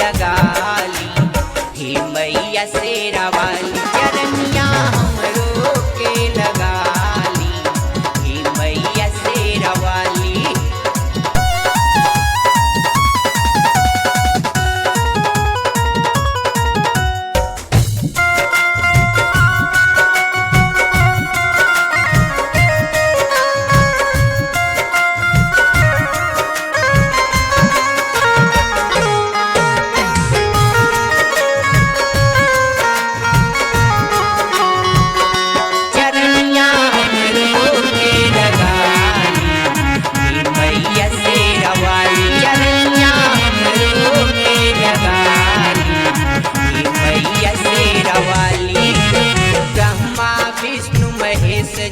लगा ली। हे मैया शेरा वाली चरनिया हमरो के लगा ली। हे मैया शेरा वाली।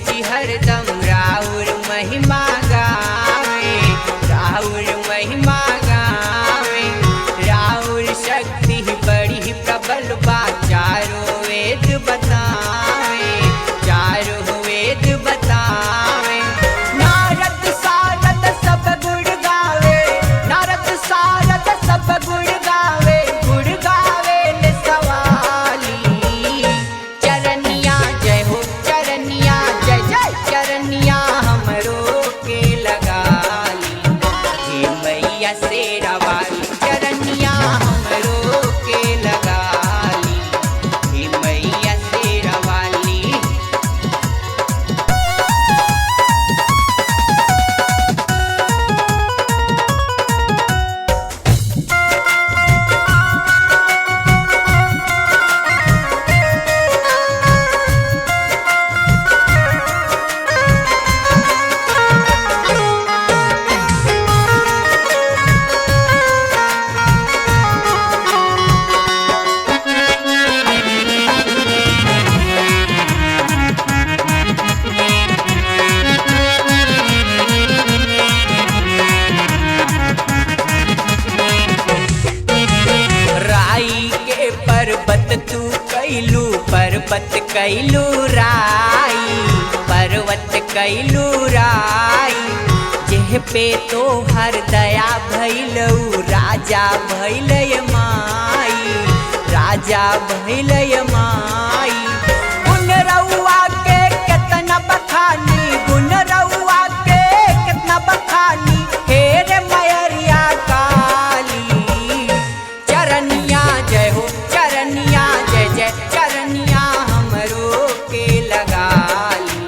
जी हरदम राउर महिमा गावे, राउर महिमा गावे। राउर शक्ति बड़ी प्रबल बा, चारों वेद बतावे, चारों वेद बतावे। नारद सारद सब गुण गावे, नारद सारद सब गुण गावे, गुण गावे ले सवाली। चरनिया जय हो चरनिया जय जय चरनिया हमरो के लगा ली। हे मैया शेरा वाली चरनिया हमरो के लगा ली। हे मैया शेरा वाली। पर्वत तू कैलू, पर्वत कैलू राई, पर्वत कैलू राई। जेह पे तो हर दया भैलऊ, राजा भैलय माई, राजा भैलय माई। गुण रउआ के कितना बखानी, गुण रउआ के कितना बखानी। हे रे मैया काली चरनिया जय हो चरनिया जय जय चरनिया हमरो के लगा ली।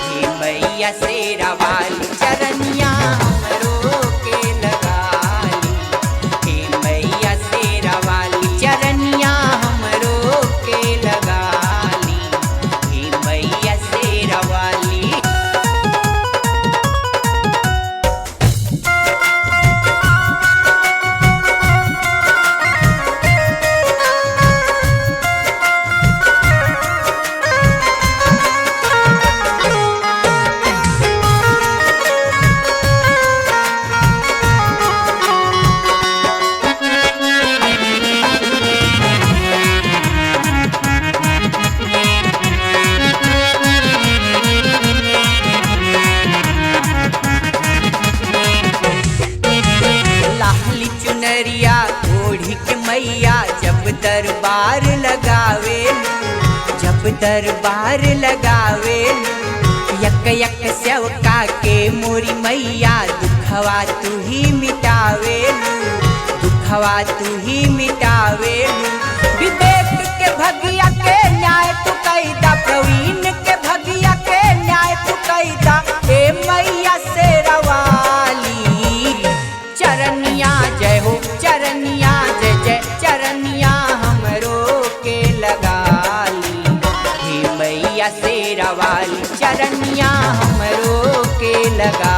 हे मैया शेरा वाली चरनिया हमरो के लगा ली। हे मैया शेरा वाली चरनिया हमरो के लगा ली। हे मैया शेरा वाली। चुनरिया ओढ़ी के मैया जब दरबार लगावे, जब दरबार लगावे। यक यक सेवका के मोरी मैया दुखवा तू ही मिटावे, दुखवा तू ही मिटावे। विवेक के भगिया के न्याय तू कैदा, प्रवीण के भगिया के न्याय तू कैदा। हे मैया शेरा वाली चरनिया जय हो चरनिया जय जय चरनिया हमरो के लगा ली। हे मैया शेरा वाली चरनिया हमरो के लगा